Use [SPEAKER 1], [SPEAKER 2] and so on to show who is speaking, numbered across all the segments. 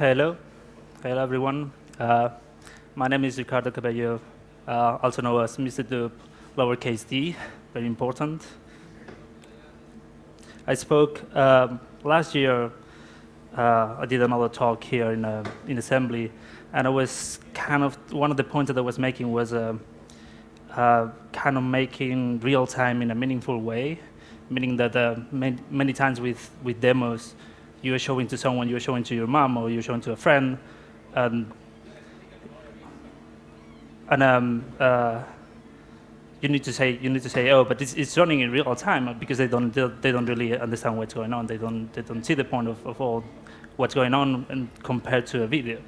[SPEAKER 1] Hello, hello everyone. My name is Ricardo Cabello, also known as Mr. Dub, lowercase d, very important. I spoke last year. I did another talk here in assembly, and I was kind of one of the points that I was making was kind of making real time in a meaningful way, meaning that many times with demos, you are showing to someone, you are showing to your mom, or you're showing to a friend, and you need to say, oh, but it's running in real time because they don't really understand what's going on. They don't see the point of all what's going on and compared to a video.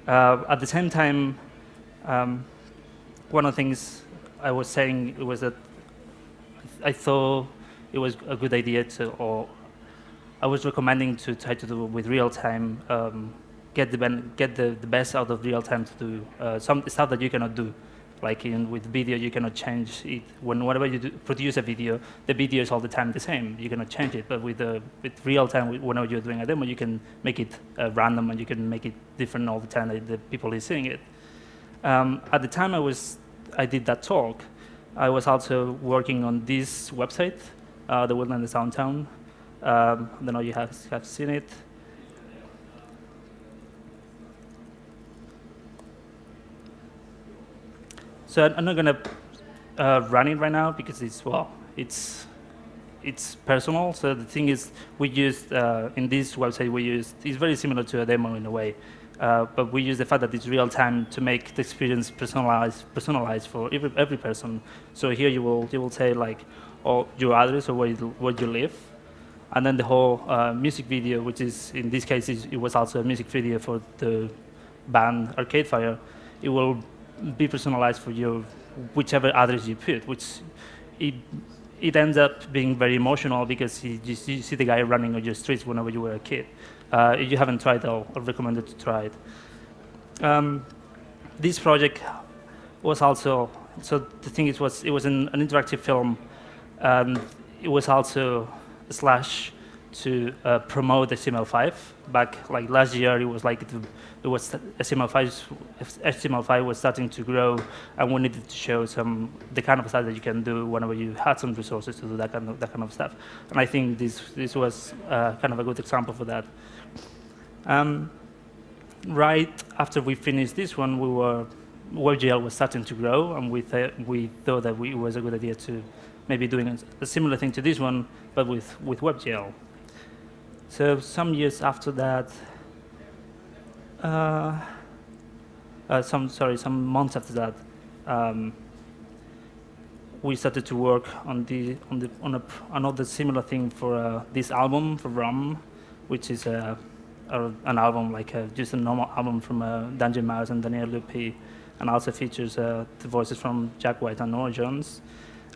[SPEAKER 1] At the same time, one of the things I was saying was that I thought it was a good idea or I was recommending to try to do with real time, get the best out of real time to do some stuff that you cannot do. Like with video, you cannot change it. Whenever you produce a video, the video is all the time the same. You cannot change it. But with real time, whenever you're doing a demo, you can make it random and you can make it different all the time that the people is seeing it. At the time I did that talk, I was also working on this website, the Woodland Downtown. I don't know you have seen it. So I'm not gonna run it right now because it's personal. So the thing is, we used in this website it's very similar to a demo in a way, but we use the fact that it's real time to make the experience personalized for every person. So here you will say like, your address or where you live, and then the whole music video, which is in this case it was also a music video for the band Arcade Fire. It will be personalized for you, whichever address you put, which it ends up being very emotional because you see the guy running on your streets whenever you were a kid. If you haven't tried, I'll recommend it to try it. This project was also, so the thing is, it was an interactive film, and it was also a slash to promote HTML5. Back like last year, it was like HTML5 was starting to grow, and we needed to show the kind of stuff that you can do whenever you had some resources to do that kind of stuff. And I think this was kind of a good example for that. Right after we finished this one, WebGL was starting to grow, and we thought that it was a good idea to maybe doing a similar thing to this one, but with WebGL. So some years after that, some months after that, we started to work on another similar thing for this album for ROM, which is an album like just a normal album from Dungeon Mouse and Daniel Lupi, and also features the voices from Jack White and Nora Jones.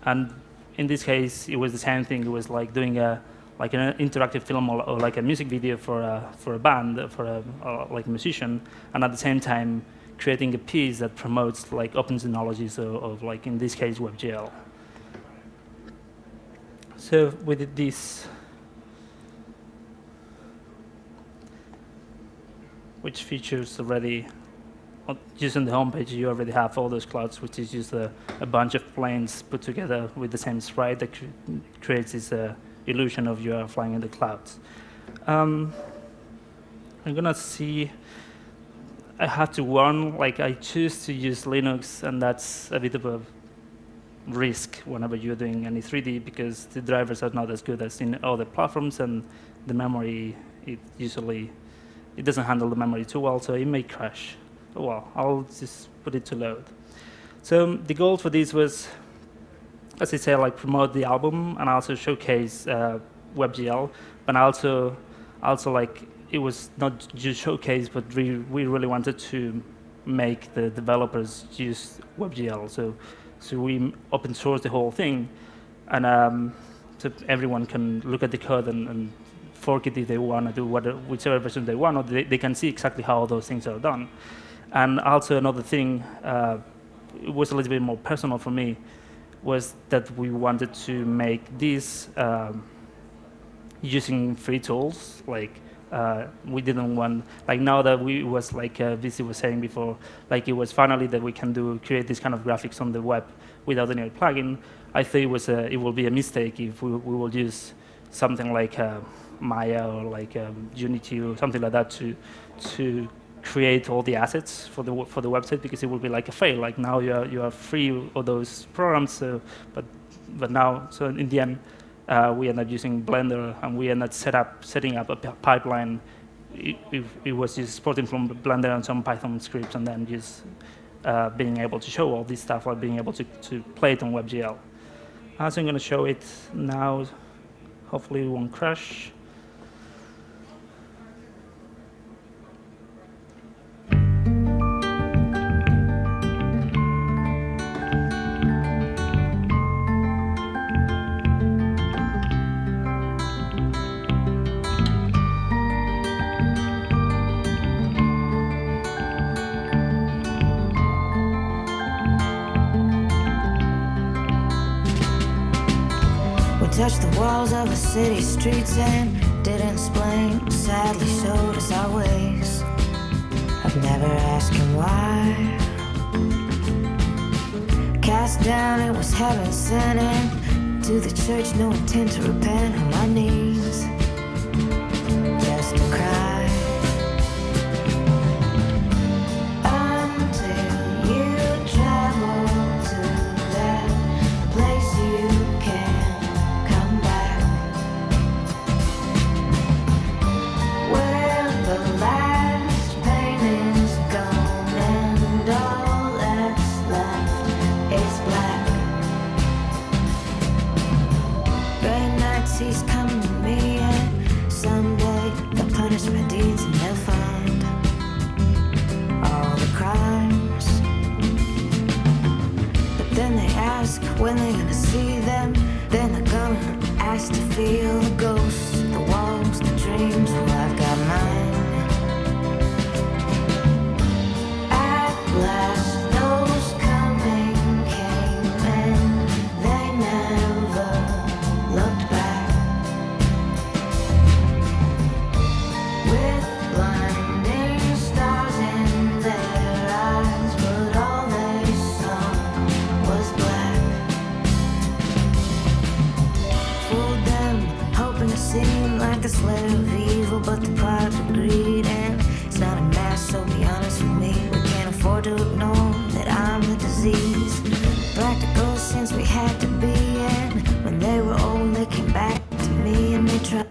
[SPEAKER 1] And in this case, it was the same thing. It was like doing an interactive film or like a music video for a band, like a musician, and at the same time creating a piece that promotes like open technologies of like in this case WebGL. So we did this, which features already. Just on the homepage, you already have all those clouds, which is just a bunch of planes put together with the same sprite that creates this illusion of you are flying in the clouds. I'm gonna see. I have to warn, like I choose to use Linux, and that's a bit of a risk whenever you're doing any 3D because the drivers are not as good as in other platforms, and the memory it doesn't handle the memory too well, so it may crash. Well, I'll just put it to load. So the goal for this was, as I say, like promote the album and also showcase WebGL, but also like it was not just showcase, but we really wanted to make the developers use WebGL. So we open source the whole thing, and so everyone can look at the code and fork it if they want to do whichever version they want, or they can see exactly how those things are done. And also another thing, it was a little bit more personal for me, was that we wanted to make this using free tools like We didn't want, like now that we was like VC was saying before, like it was finally that we can create this kind of graphics on the web without any plugin. I think it will be a mistake if we will use something like Maya or like Unity or something like that to create all the assets for the website, because it will be like a fail. Like now you are free of those programs, but now, so in the end, we end up using Blender, and we end up setting up a pipeline. It was just exporting from Blender and some Python scripts, and then just being able to show all this stuff, or being able to play it on WebGL. So I'm going to show it now. Hopefully it won't crash.
[SPEAKER 2] Touched the walls of the city streets and didn't explain, sadly showed us our ways. I've never asked him why. Cast down, it was heaven sent, and to the church, no intent to repent. On my knees, just to cry. Until you travel to that place you can he's coming to me, and someday they'll punish my deeds and they'll find all the crimes. But then they ask when they're gonna see them. Then they're gonna ask to feel the ghosts, the walls, the dreams. Well, I've got mine. At last, those coming came, and they never looked back. Seem like a slave of evil, but the product of greed, and it's not a mask, so be honest with me. We can't afford to ignore that I'm the disease. Practical since we had to be, and when they were old, they came back to me and they tried.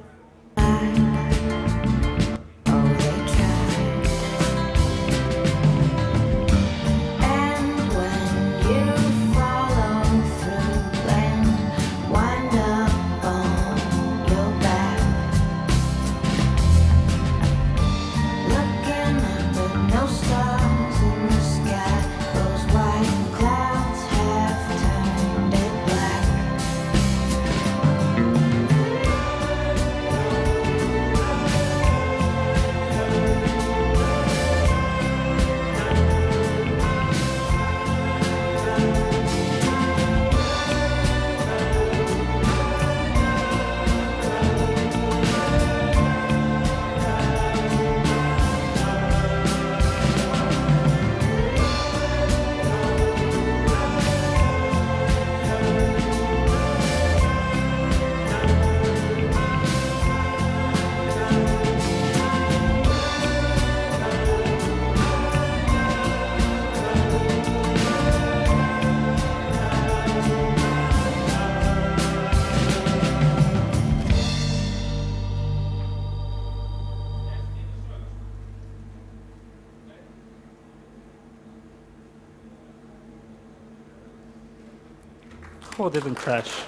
[SPEAKER 1] Oh, it didn't crash.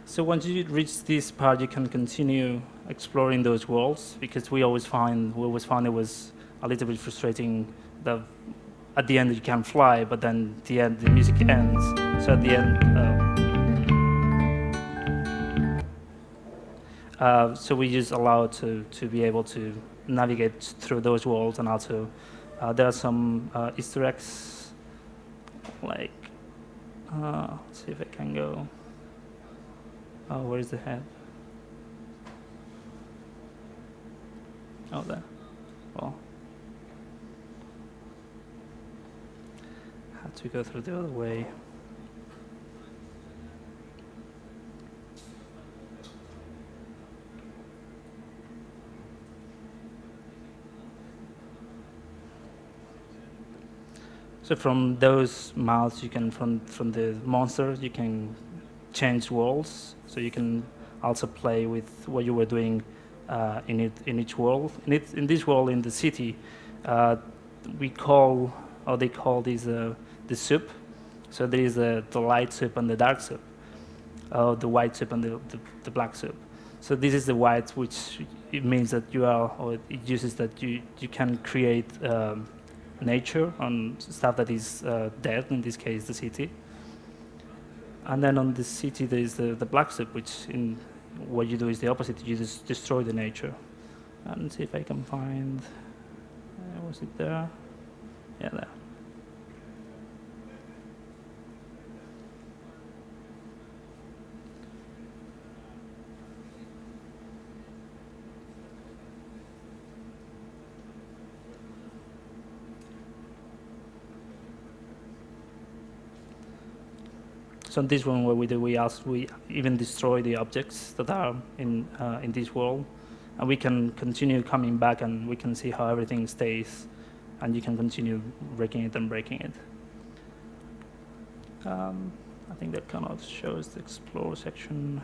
[SPEAKER 1] So once you reach this part, you can continue exploring those worlds, because we always found it was a little bit frustrating that at the end you can fly, but then at the end the music ends. So at the end, so we just allow to be able to navigate through those worlds, and also there are some Easter eggs, like let's see if I can go. Oh, where is the head? Oh, there. Well, had to go through the other way. So from those mouths, you can from the monster, you can change worlds. So you can also play with what you were doing in each world. In this world, in the city, we call, or they call this the soup. So there is the light soup and the dark soup, the white soup and the black soup. So this is the white, which it means that you are, or it uses that you can create nature on stuff that is dead, in this case the city. And then on the city there is the black soup, which in what you do is the opposite. You just destroy the nature. And see if I can find, was it there? Yeah, there. So in this one, what we do, we even destroy the objects that are in this world, and we can continue coming back, and we can see how everything stays, and you can continue breaking it and breaking it. I think that kind of shows the explore section.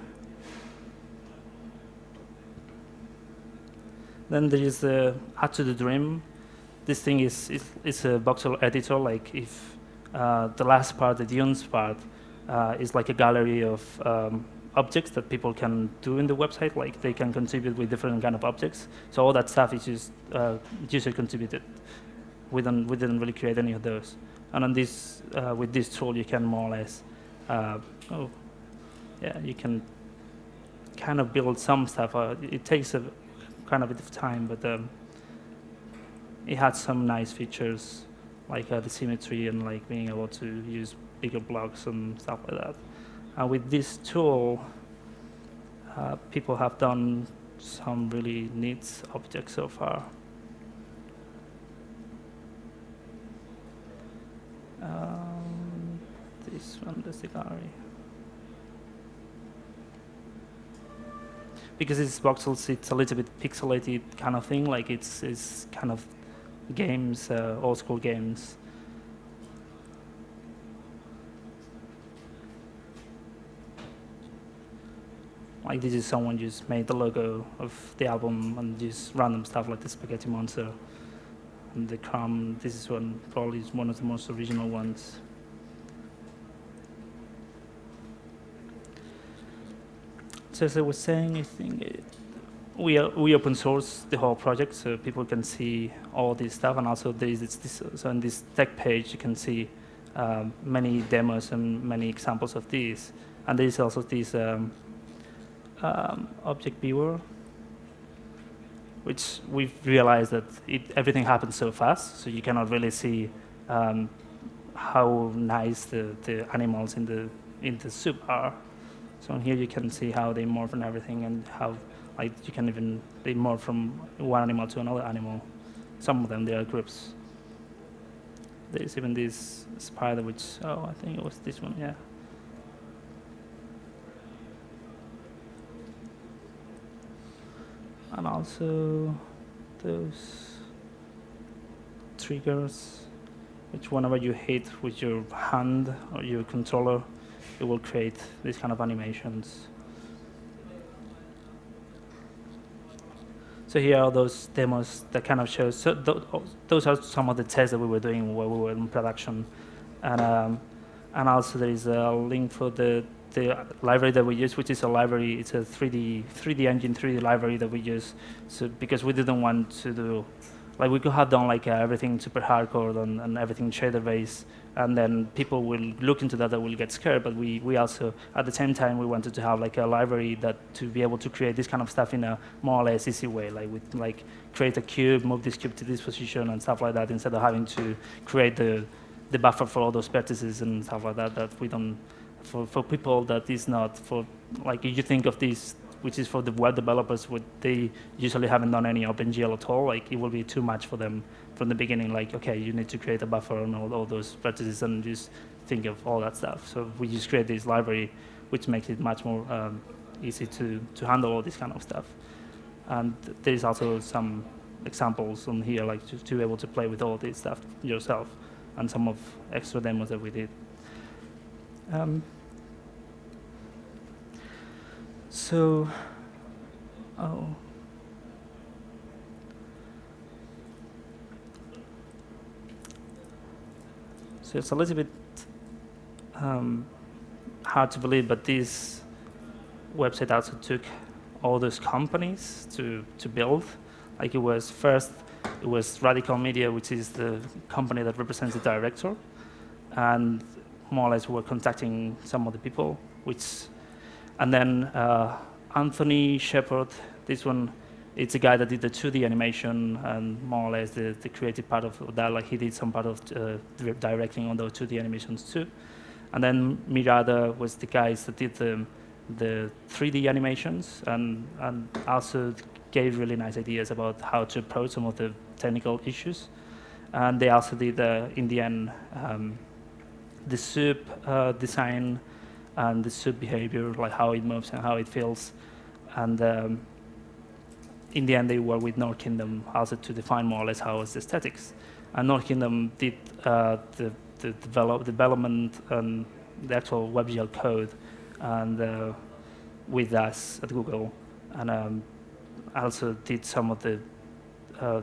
[SPEAKER 1] Then there is the add to the dream. This thing is a voxel editor. Like if the last part, the dunes part, is like a gallery of objects that people can do in the website. Like they can contribute with different kind of objects. So all that stuff is just user contributed. We didn't really create any of those. And on this, with this tool, you can more or less, you can kind of build some stuff. It takes a kind of a bit of time, but it had some nice features, like the symmetry and like being able to use bigger blocks and stuff like that. And with this tool, people have done some really neat objects so far. This one, the gallery. Because it's voxels, it's a little bit pixelated kind of thing. Like it's kind of games, old school games. Like this is someone just made the logo of the album and just random stuff like the spaghetti monster and the crumb. This is one probably is one of the most original ones. So as I was saying, I think we open source the whole project so people can see all this stuff, and also there is this. So on this tech page you can see many demos and many examples of these, and there is also this object viewer, which we've realized that everything happens so fast, so you cannot really see how nice the animals in the soup are. So here you can see how they morph and everything, and how like you can even they morph from one animal to another animal. Some of them they are groups. There's even this spider, which I think it was this one, yeah. And also those triggers, which whenever you hit with your hand or your controller, it will create these kind of animations. So here are those demos that kind of show. So those are some of the tests that we were doing while we were in production, and also there is a link for the library that we use, which is a library. It's a 3D engine 3D library that we use. So because we didn't want to do, like we could have done like everything super hardcore and everything shader based, and then people will look into that will get scared. But we also at the same time we wanted to have like a library that to be able to create this kind of stuff in a more or less easy way, like with like create a cube, move this cube to this position and stuff like that, instead of having to create the buffer for all those vertices and stuff like that we don't for people that is not for, like if you think of this, which is for the web developers, what they usually haven't done any OpenGL at all, like it will be too much for them from the beginning, like, okay, you need to create a buffer and all those vertices and just think of all that stuff. So we just create this library, which makes it much more easy to handle all this kind of stuff. And there's also some examples on here, like to be able to play with all this stuff yourself, and some of extra demos that we did. So it's a little bit hard to believe, but this website also took all those companies to build. Like it was Radical Media, which is the company that represents the director, and more or less we're contacting some of the people, and then Anthony Shepard, this one, it's a guy that did the 2D animation and more or less the creative part of that, like he did some part of directing on those 2D animations too. And then Mirada was the guys that did the 3D animations and also gave really nice ideas about how to approach some of the technical issues. And they also did, in the end, the soup design and the soup behavior, like how it moves and how it feels. And in the end, they worked with North Kingdom also to define more or less how was the aesthetics. And North Kingdom did the development and the actual WebGL code, and with us at Google, and also did some of the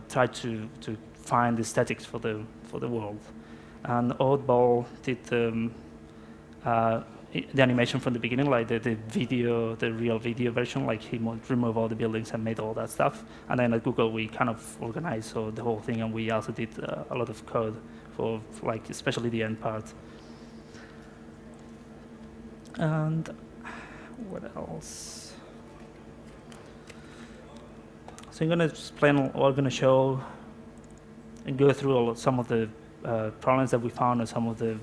[SPEAKER 1] tried to find the aesthetics for the world. And Oddball did the animation from the beginning, like the video, the real video version, like he removed all the buildings and made all that stuff. And then at Google, we kind of organized the whole thing, and we also did a lot of code for, like, especially the end part. And what else? So I'm going to explain, or I'm going to show and go through some of the problems that we found, and some of the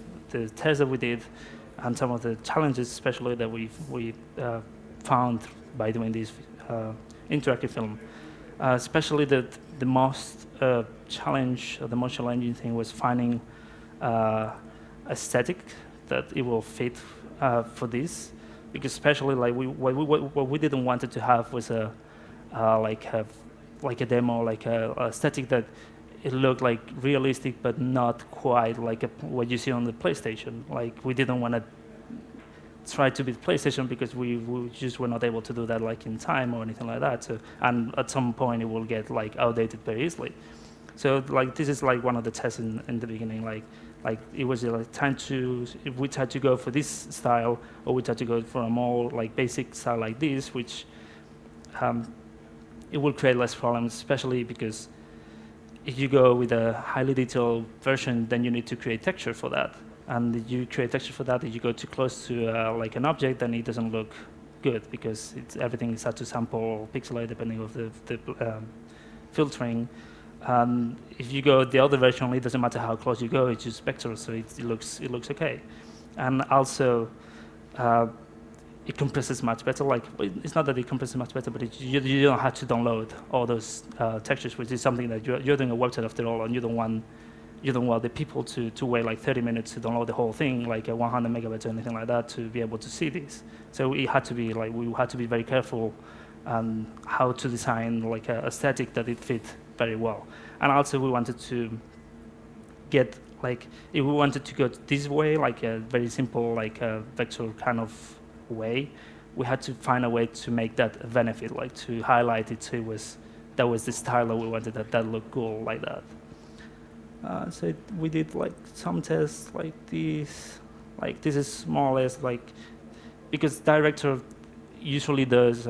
[SPEAKER 1] tests that we did, and some of the challenges, especially that we found by doing this interactive film. Especially the most challenge, or the most challenging thing was finding aesthetic that it will fit for this, because especially like what we didn't want it to have was a demo, like a aesthetic that it looked like realistic, but not quite like what you see on the PlayStation. Like we didn't want to try to be PlayStation because we just were not able to do that like in time or anything like that. So, and at some point it will get like outdated very easily. So like this is like one of the tests in the beginning. Like it was like time to, if we tried to go for this style, or we tried to go for a more like basic style like this, which it will create less problems, especially because if you go with a highly detailed version, then you need to create texture for that. And if you create texture for that, if you go too close to like an object, then it doesn't look good, because everything is set to sample or pixelate depending on the filtering. If you go the other version, it doesn't matter how close you go, it's just vector, so it looks okay. And also, it compresses much better. Like, it's not that it compresses much better, but you don't have to download all those textures, which is something that you're doing a website after all, and you don't want the people to wait like 30 minutes to download the whole thing, like 100 megabytes or anything like that, to be able to see this. So we had to be very careful how to design like a aesthetic that it fit very well. And also we wanted to get like, if we wanted to go this way, like a very simple like a vector kind of way, we had to find a way to make that a benefit, like to highlight it, so that was the style that we wanted, that looked cool like that. So we did like some tests like this. Like this is more or less like, because director usually does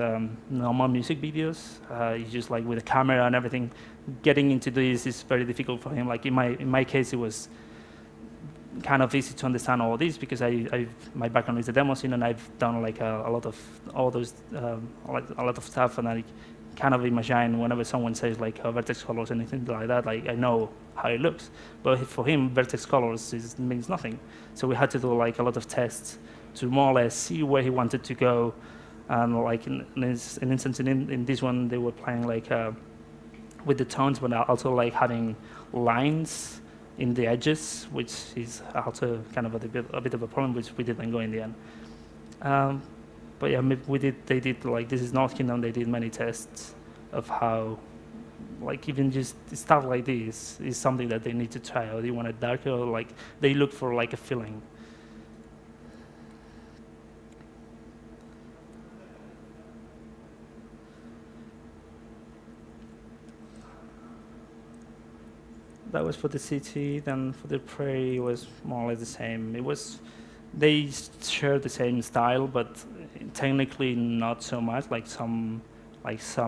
[SPEAKER 1] normal music videos. He's just like with a camera and everything. Getting into this is very difficult for him. Like in my case, it was kind of easy to understand all this, because my background is the demo scene, and I've done like a lot of all those like a lot of stuff, and I kind of imagine whenever someone says like vertex colors, anything like that, like I know how it looks. But for him, vertex colors means nothing. So we had to do like a lot of tests to more or less see where he wanted to go. And like in instance in this one, they were playing like with the tones, but also like having lines in the edges, which is also kind of a bit of a problem, which we didn't go in the end. But yeah, they did like, this is North Kingdom, they did many tests of how, like even just stuff like this is something that they need to try, or they want it darker, or like they look for like a feeling. That was for the city. Then for the prairie, it was more or less the same. They shared the same style, but technically not so much. Like some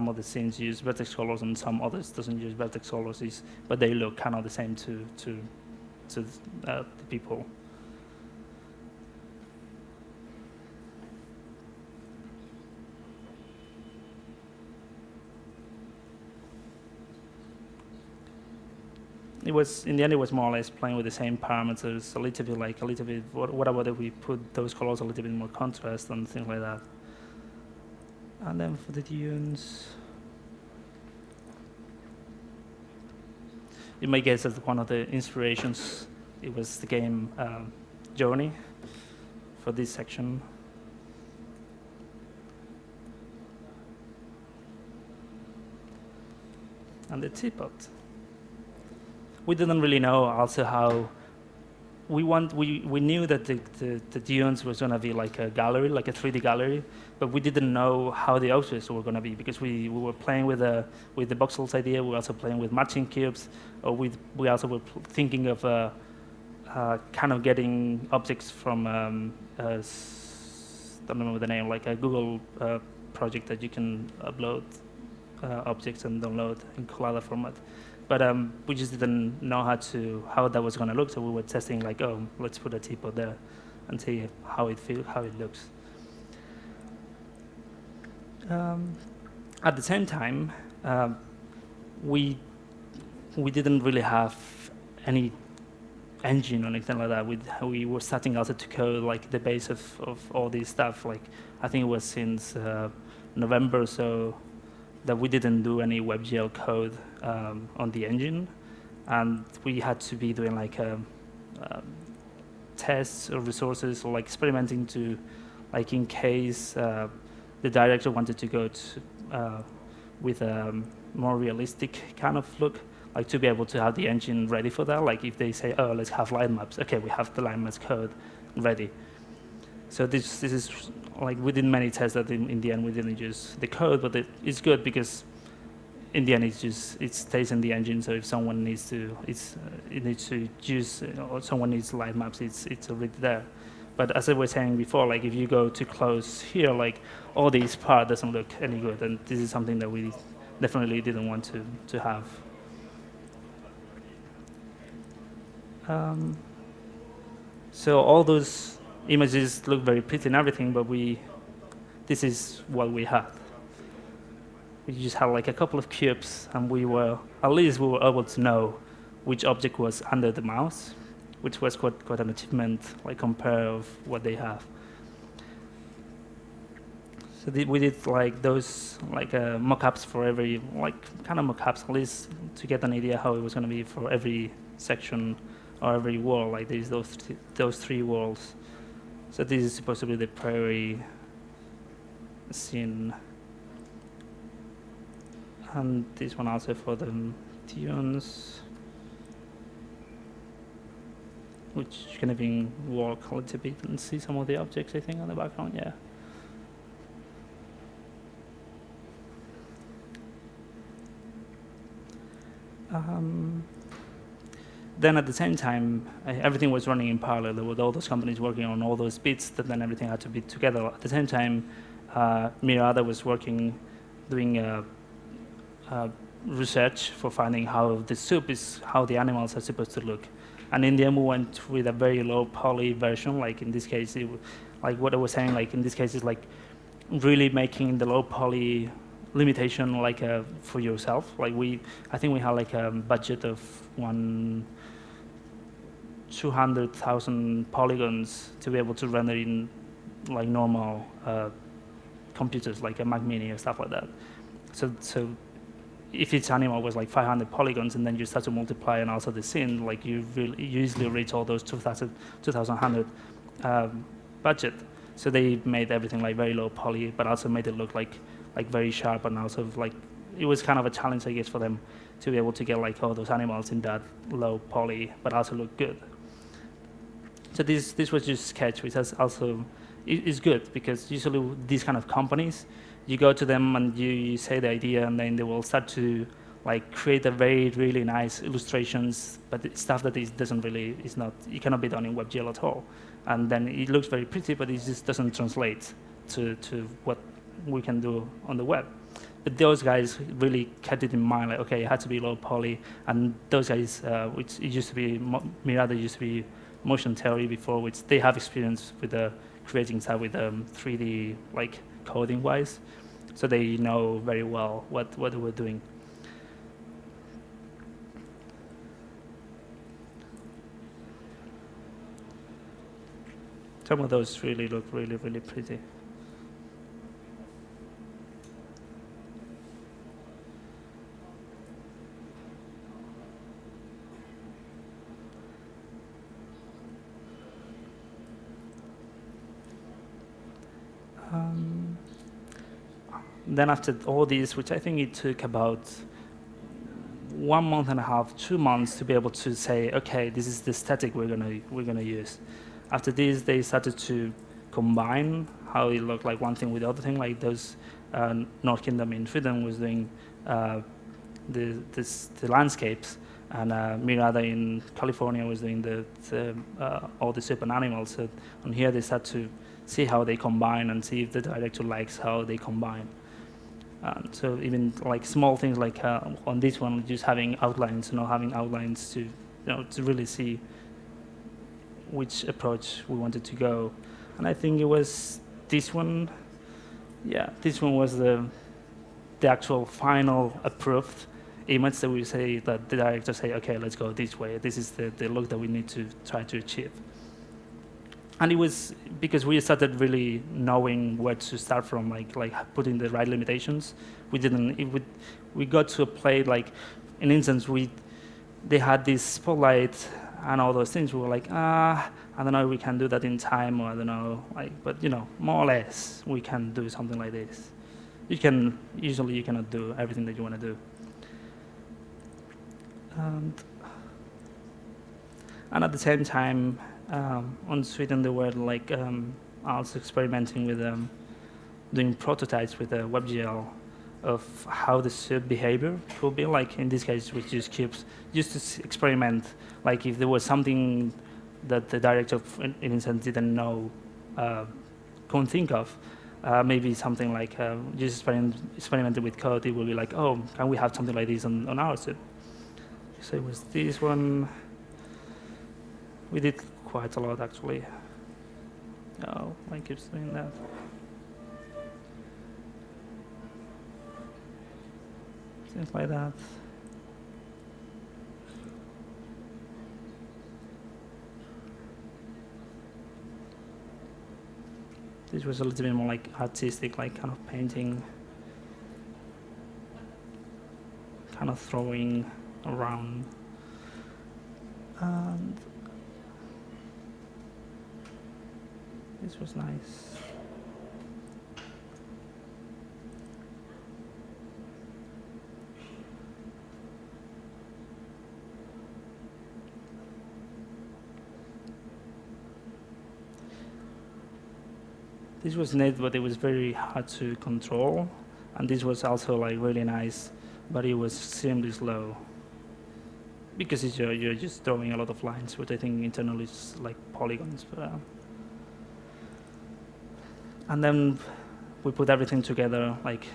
[SPEAKER 1] of the scenes use vertex colors, and some others doesn't use vertex colors. But they look kind of the same to the people. It was, in the end, it was more or less playing with the same parameters, a little bit, what about if we put those colors a little bit more contrast and things like that. And then for the dunes, you may guess that one of the inspirations, it was the game Journey for this section. And the teapot. We didn't really know also how we knew that the dunes was going to be like a gallery, like a 3D gallery, but we didn't know how the objects were going to be, because we were playing with the voxels idea. We were also playing with matching cubes, or we also were thinking of kind of getting objects from don't remember the name, like a Google project that you can upload objects and download in Collada format. But we just didn't know how that was going to look, so we were testing like, oh, let's put a teapot there and see how it looks. At the same time, we didn't really have any engine or anything like that. We were starting also to code like the base of all this stuff. Like I think it was since November or so that we didn't do any WebGL code on the engine, and we had to be doing like tests or resources, or like experimenting to, like in case the director wanted to go with a more realistic kind of look, like to be able to have the engine ready for that. Like if they say, oh, let's have line maps, okay, we have the line maps code ready. So this is like, we did many tests that in the end we didn't use the code, but it's good because in the end it stays in the engine. So if someone needs to use, or someone needs line maps, it's already there. But as I was saying before, like if you go too close here, like all this part doesn't look any good, and this is something that we definitely didn't want to have. So all those images look very pretty and everything, but this is what we had. We just had like a couple of cubes, and at least we were able to know which object was under the mouse, which was quite an achievement, like compare of what they have. So we did like those mock-ups for every, like kind of mock-ups, at least to get an idea how it was going to be for every section or every wall. Like there's those three walls. So this is supposed to be the prairie scene. And this one also for the dunes, which you can even walk a little bit and see some of the objects, I think, on the background, yeah. Then at the same time, everything was running in parallel. There were all those companies working on all those bits, that then everything had to be together. At the same time, Mirada was working, doing research for finding how the animals are supposed to look. And in the end, we went with a very low poly version. Like in this case, like what I was saying, like in this case, is like really making the low poly limitation like for yourself. Like I think we had like a budget of 200,000 polygons to be able to render in like normal computers, like a Mac Mini or stuff like that. So if each animal was like 500 polygons, and then you start to multiply and also the scene, like you easily reach all those 2100 budget. So they made everything like very low poly, but also made it look like very sharp, and also like it was kind of a challenge, I guess, for them to be able to get like all those animals in that low poly, but also look good. So this was just sketch, which has also is good, because usually these kind of companies, you go to them and you say the idea, and then they will start to like create a very really nice illustrations, but it's stuff that is not, it cannot be done in WebGL at all, and then it looks very pretty, but it just doesn't translate to what we can do on the web. But those guys really kept it in mind, like, okay, it had to be low poly, and those guys, which it used to be Mirada used to be motion theory before, which they have experience with creating stuff with 3D like coding wise, so they know very well what they were doing. Some of those really look really pretty. Then after all this, which I think it took about 1 month and a half, 2 months to be able to say, okay, this is the aesthetic we're gonna use. After this, they started to combine how it looked like one thing with the other thing, like those North Kingdom in Sweden was doing the landscapes, and Mirada in California was doing all the super animals. So on here, they start to see how they combine and see if the director likes how they combine. So even like small things like on this one, just having outlines, having outlines to really see which approach we wanted to go. And I think it was this one. Yeah, this one was the actual final approved image that we say, that the director say, okay, let's go this way. This is the look that we need to try to achieve. And it was because we started really knowing where to start from, like putting the right limitations. We got to a play, like, in instance, they had this spotlight and all those things. We were like, I don't know if we can do that in time, or I don't know, but more or less, we can do something like this. Usually you cannot do everything that you want to do. And at the same time, on Sweden, they were like also experimenting with doing prototypes with WebGL of how the sub behavior could be. Like in this case, with just cubes, just to experiment. Like if there was something that the director, in instance, didn't know, couldn't think of, maybe something like just experimented with code. It would be like, oh, can we have something like this on our sub? So it was this one. We did quite a lot, actually. Oh, I keep doing that. Things like that. This was a little bit more like artistic, like kind of painting, kind of throwing around. And this was nice. This was neat, but it was very hard to control. And this was also like really nice, but it was extremely slow. Because you're just throwing a lot of lines, which I think internally is like polygons. But, and then we put everything together, like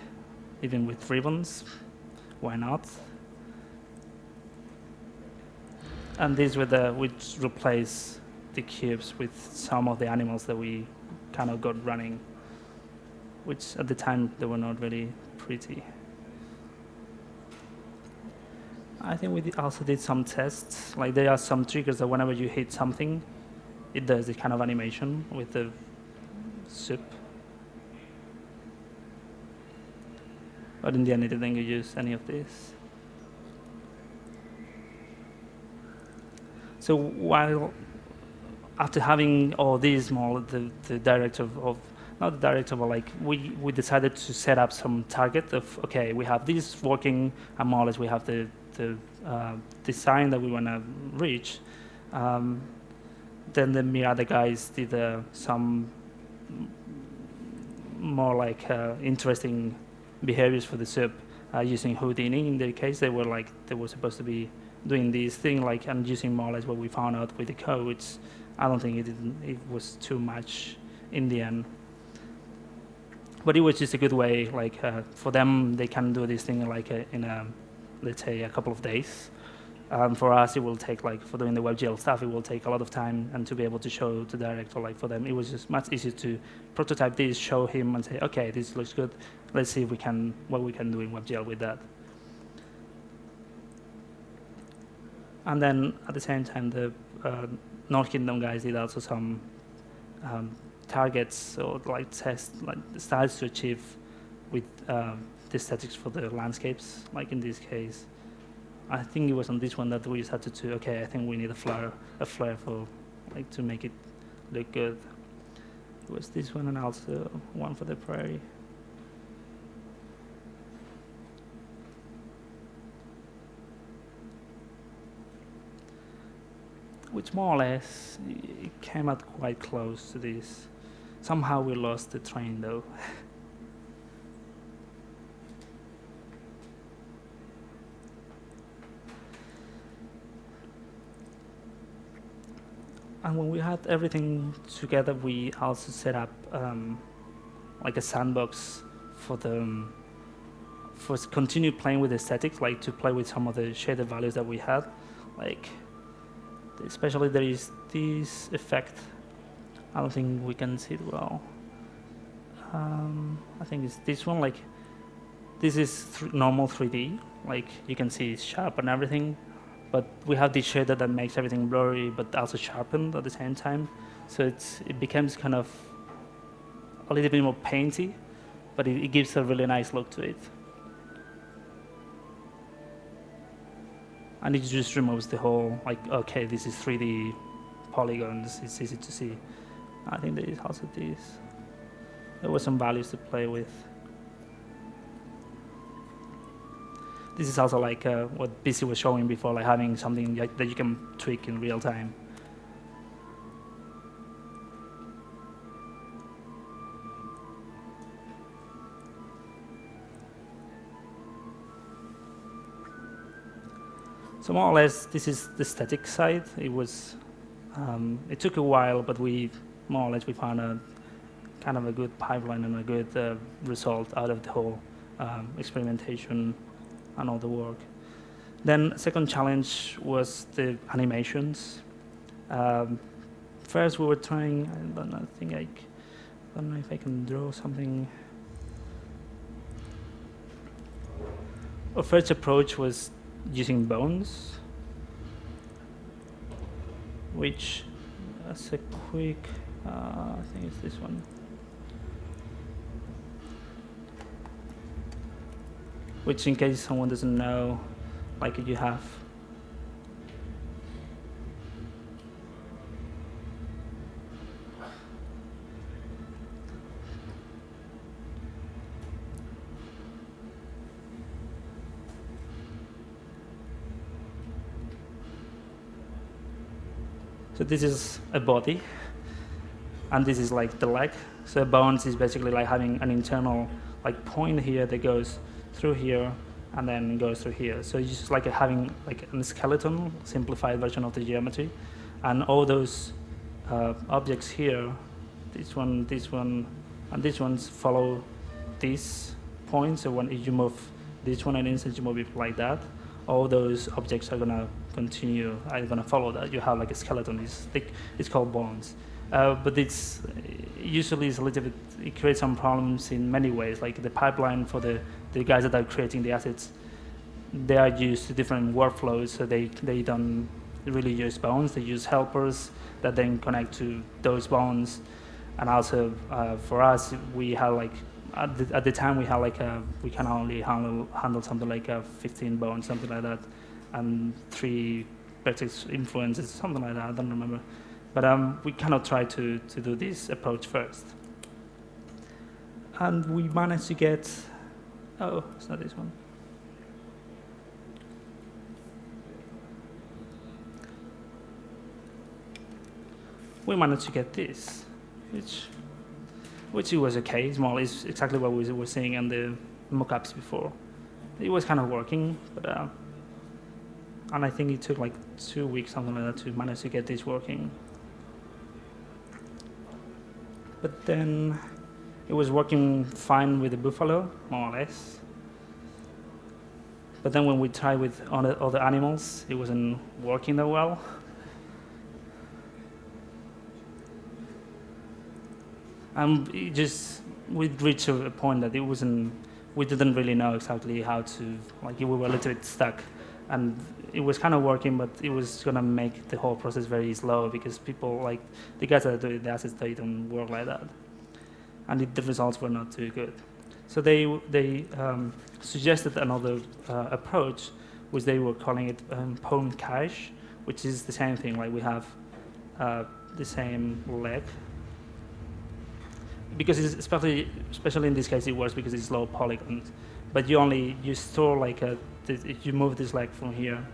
[SPEAKER 1] even with ribbons. Why not? And these were which replace the cubes with some of the animals that we kind of got running, which at the time they were not really pretty. I think we also did some tests. Like there are some triggers that whenever you hit something, it does this kind of animation with the soup. But in the end, I didn't use any of this. So while after having all these more, the director of not the director, but like we decided to set up some target of, okay, we have this working, and more or less we have the design that we want to reach. Then the other guys did some more like interesting behaviors for the soup using Houdini. In their case, they were supposed to be doing this thing and using more or less what we found out with the code, which I don't think it was too much in the end. But it was just a good way, for them, they can do this thing in let's say a couple of days. For us, it will take, for doing the WebGL stuff, it will take a lot of time, and to be able to show the director, for them, it was just much easier to prototype this, show him, and say, okay, this looks good. Let's see if what we can do in WebGL with that. And then at the same time, the North Kingdom guys did also some targets or tests, styles to achieve with the aesthetics for the landscapes. Like in this case, I think it was on this one that we started to, okay, I think we need a flare for to make it look good. It was this one and also one for the prairie. Which more or less, it came out quite close to this. Somehow we lost the train though. And when we had everything together, we also set up a sandbox for continue playing with aesthetics, to play with some of the shaded values that we had, especially there is this effect. I don't think we can see it well. I think it's this one. This is normal 3D. You can see it's sharp and everything, but we have this shader that makes everything blurry, but also sharpened at the same time. So it becomes kind of a little bit more painty, but it gives a really nice look to it. And it just removes the whole, okay, this is 3D polygons, it's easy to see. I think there is also this. There were some values to play with. This is also what BC was showing before, having something that you can tweak in real time. So more or less, this is the static side. It was, it took a while, but we found a kind of a good pipeline and a good result out of the whole experimentation and all the work. Then second challenge was the animations. First we were trying, I don't know if I can draw something. Our first approach was using bones, which as a quick, I think it's this one. Which, in case someone doesn't know, you have so this is a body, and this is the leg. So bones is basically having an internal point here that goes through here and then goes through here. So it's just having a skeleton, simplified version of the geometry, and all those objects here, this one, and these ones follow this point. So when you move this one and instance you move it like that, all those objects are gonna continue, are gonna follow that. You have a skeleton. It's called bones. But it's usually a little bit, it creates some problems in many ways. The pipeline for the guys that are creating the assets, they are used to different workflows, so they don't really use bones. They use helpers that then connect to those bones. And also for us, we had like at the time we had like we can only handle something like 15 bones, something like that, and 3 vertex influences, something like that. I don't remember, but we kind of tried to do this approach first, and we managed to get. Oh, it's not this one. We managed to get this, which it was okay. It's more or less exactly what we were seeing in the mockups before. It was kind of working, but and I think it took like 2 weeks, something like that, to manage to get this working. But then it was working fine with the buffalo, more or less. But then when we tried with other animals, it wasn't working that well. We'd reached a point that we didn't really know exactly how to, like, we were a little bit stuck. And it was kind of working, but it was going to make the whole process very slow because people, like, the guys that are doing the assets, they don't work like that. And the results were not too good. So they suggested another approach, which they were calling it point cache, which is the same thing, like we have the same leg. Because it's especially in this case, it works because it's low polygons. But you store like if you move this leg from here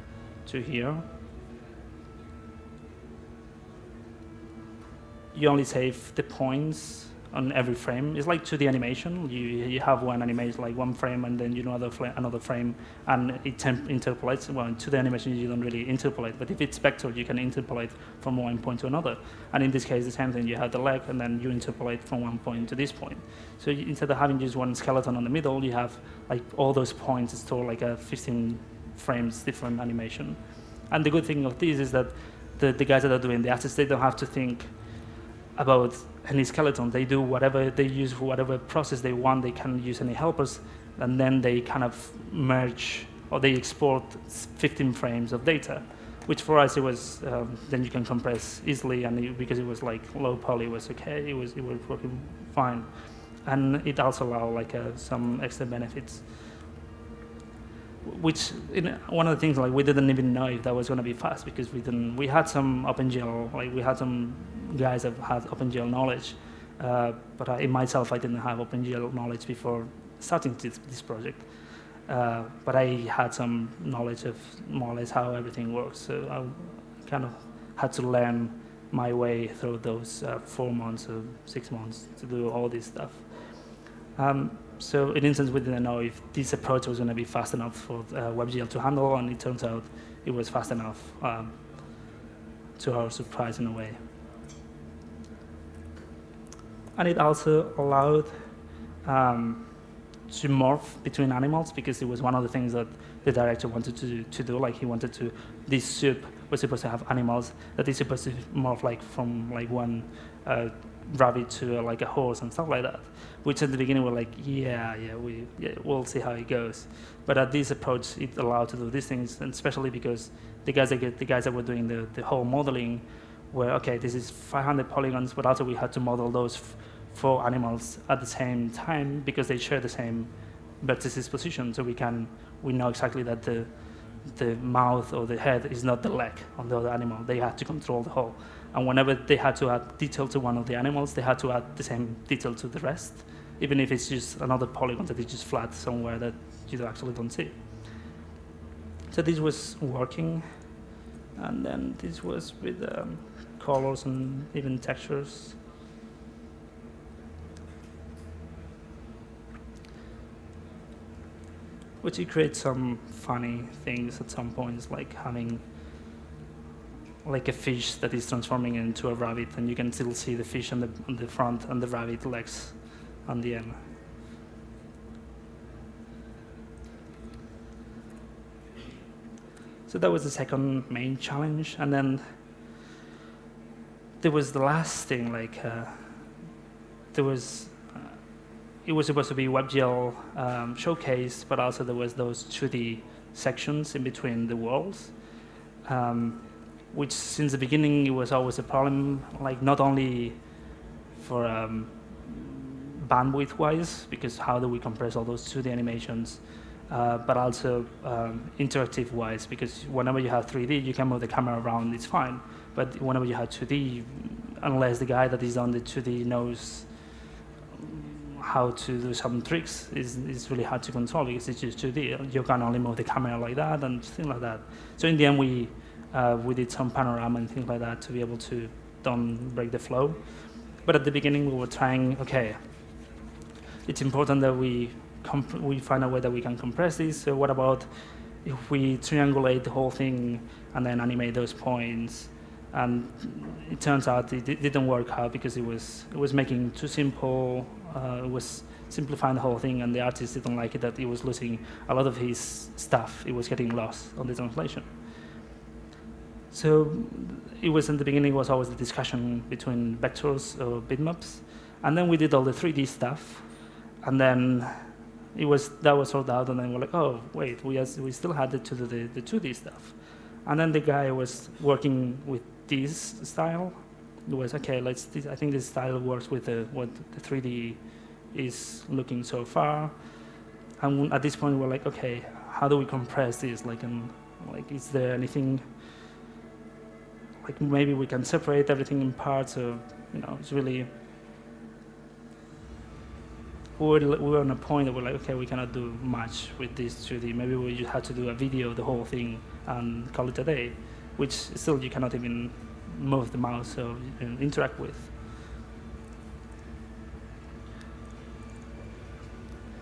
[SPEAKER 1] to here, you only save the points on every frame. It's like 2D animation. You have one animation, like one frame, and then you know another frame, and it interpolates. Well, in 2D animation, you don't really interpolate, but if it's vector, you can interpolate from one point to another. And in this case, the same thing. You have the leg, and then you interpolate from one point to this point. So instead of having just one skeleton on the middle, you have like all those points stored like a 15 frames different animation. And the good thing of this is that the guys that are doing the assets, they don't have to think about any skeleton. They do whatever, they use whatever process they want. They can use any helpers, and then they kind of merge or they export 15 frames of data, which for us it was then you can compress easily, and because it was like low poly, it was okay. It was working fine, and it also allowed like some extra benefits. Which one of the things, like, we didn't even know if that was going to be fast because we had some OpenGL, like we had some guys that had OpenGL knowledge, but in myself I didn't have OpenGL knowledge before starting this project. But I had some knowledge of more or less how everything works, so I kind of had to learn my way through those 4 months or 6 months to do all this stuff. So in instance, we didn't know if this approach was going to be fast enough for WebGL to handle, and it turns out it was fast enough, to our surprise in a way. And it also allowed to morph between animals, because it was one of the things that the director wanted to do. Like, he wanted to, this soup was supposed to have animals that is supposed to morph like from like one rabbit to like a horse and stuff like that. Which at the beginning we're like, we'll see how it goes. But at this approach, it allowed to do these things, and especially because the guys that were doing the whole modeling were, okay, this is 500 polygons, but also we had to model those 4 animals at the same time because they share the same vertices position, so we know exactly that the mouth or the head is not the leg on the other animal. They had to control the whole. And whenever they had to add detail to one of the animals, they had to add the same detail to the rest, even if it's just another polygon that is just flat somewhere that you actually don't see. So this was working, and then this was with colors and even textures. Which it creates some funny things at some points, like having like a fish that is transforming into a rabbit, and you can still see the fish on the front and the rabbit legs on the end. So that was the second main challenge, and then there was the last thing. Like there was. It was supposed to be WebGL showcase, but also there was those 2D sections in between the worlds, which since the beginning it was always a problem. Like, not only for bandwidth-wise, because how do we compress all those 2D animations, but also interactive-wise, because whenever you have 3D, you can move the camera around, it's fine. But whenever you have 2D, unless the guy that is on the 2D knows how to do some tricks, it's really hard to control because it's just 2D. You can only move the camera like that and things like that. So in the end, we did some panorama and things like that to be able to don't break the flow. But at the beginning, we were trying, okay, it's important that we find a way that we can compress this. So what about if we triangulate the whole thing and then animate those points? And it turns out it didn't work out because it was making too simple. It was simplifying the whole thing, and the artist didn't like it, that he was losing a lot of his stuff. It was getting lost on the translation. So it was in the beginning, was always the discussion between vectors or bitmaps. And then we did all the 3D stuff. And then that was sorted out, and then we're like, oh, wait, we still had to do the 2D stuff. And then the guy was working with this style. It was, okay, I think this style works with what the 3D is looking so far. And at this point, we're like, okay, how do we compress this? Is there anything, like maybe we can separate everything in parts, or, it's really, we were on a point that we're like, okay, we cannot do much with this 2D. Maybe we just had to do a video of the whole thing and call it a day, which still you cannot even move the mouse or interact with.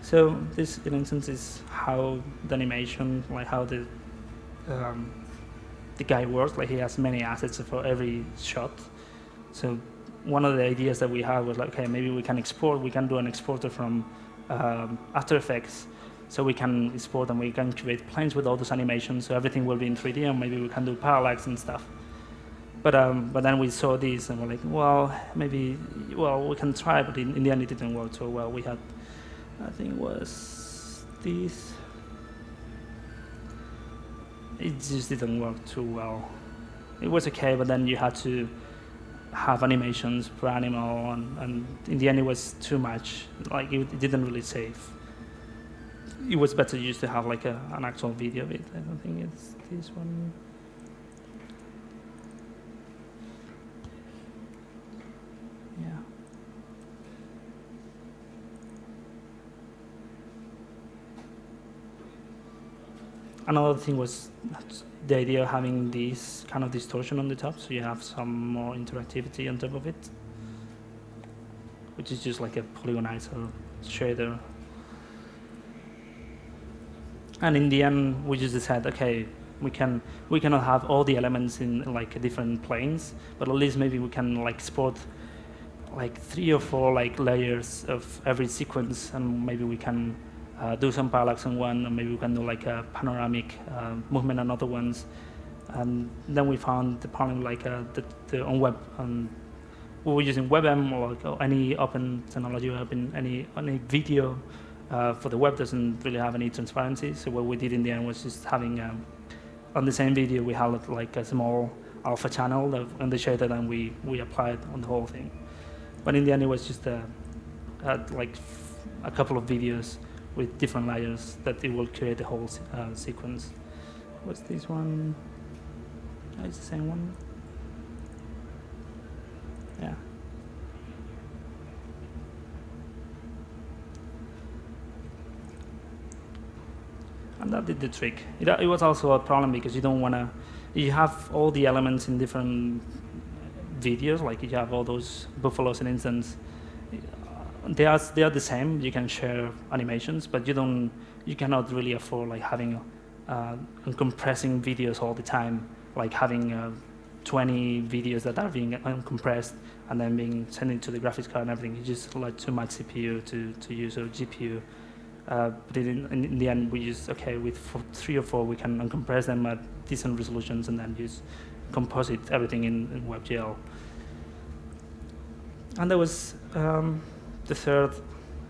[SPEAKER 1] So this, in instance, is how the animation, like how the guy works. Like he has many assets for every shot. So one of the ideas that we had was like, okay, maybe we can do an exporter from After Effects, so we can export and we can create planes with all those animations, so everything will be in 3D, and maybe we can do parallax and stuff. But then we saw this and we're like, well, maybe, we can try, but in the end it didn't work so well. We had, I think it was this. It just didn't work too well. It was okay, but then you had to have animations per animal, and in the end it was too much. Like it didn't really save. It was better just to have like an actual video of it. I don't think it's this one. Yeah. Another thing was the idea of having this kind of distortion on the top, so you have some more interactivity on top of it, which is just like a polygonizer shader. And in the end, we just decided, okay, we cannot have all the elements in like different planes, but at least maybe we can like export like 3 or 4 like layers of every sequence, and maybe we can do some parallax on one, and maybe we can do like a panoramic movement on other ones. And then we found the problem like on web, we were using WebM or like any open technology, any video for the web doesn't really have any transparency. So what we did in the end was just having on the same video we had like a small alpha channel on the shader, and we applied on the whole thing. But in the end, it was just like a couple of videos with different layers that it will create the whole sequence. What's this one? Oh, it's the same one. Yeah. And that did the trick. It was also a problem because you don't want to. You have all the elements in different videos, like you have all those buffaloes, in instance. They are the same. You can share animations, but you cannot really afford like having and compressing videos all the time, like having 20 videos that are being uncompressed and then being sent into the graphics card and everything. It's just like too much CPU to use, or GPU. But in the end, we just, okay, with 3 or 4, we can uncompress them at decent resolutions and then just composite everything in WebGL. And that was the third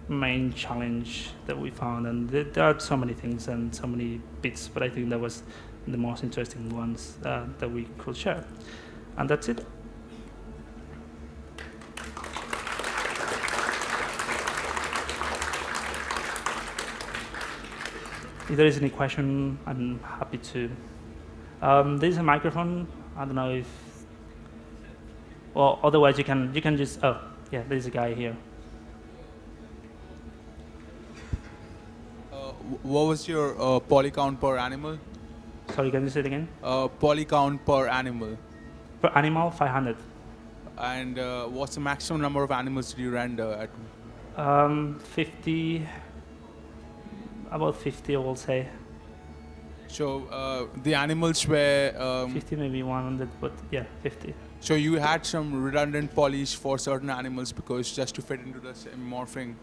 [SPEAKER 1] main challenge that we found. And there are so many things and so many bits, but I think that was the most interesting ones that we could share. And that's it. If there is any question, I'm happy to. There's a microphone. I don't know if, or otherwise you can just. Oh, yeah, there's a guy here.
[SPEAKER 3] What was your poly count per animal?
[SPEAKER 1] Sorry, can you say it again?
[SPEAKER 3] Poly count per animal.
[SPEAKER 1] Per animal, 500.
[SPEAKER 3] And what's the maximum number of animals did you render at?
[SPEAKER 1] 50. About 50, I will say.
[SPEAKER 3] So the animals were.
[SPEAKER 1] 50, maybe 100, but yeah, 50.
[SPEAKER 3] So you had some redundant polys for certain animals because just to fit into the same morphing.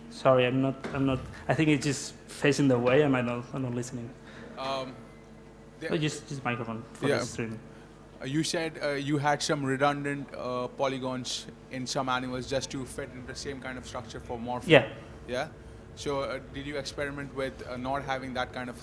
[SPEAKER 1] Sorry, I'm not. I think it's just facing the way. I'm not listening.
[SPEAKER 3] There-
[SPEAKER 1] Oh, just microphone for
[SPEAKER 3] Yeah.
[SPEAKER 1] the stream.
[SPEAKER 3] You said you had some redundant polygons in some animals just to fit into the same kind of structure for morphing.
[SPEAKER 1] Yeah.
[SPEAKER 3] Yeah. So did you experiment with not having that kind of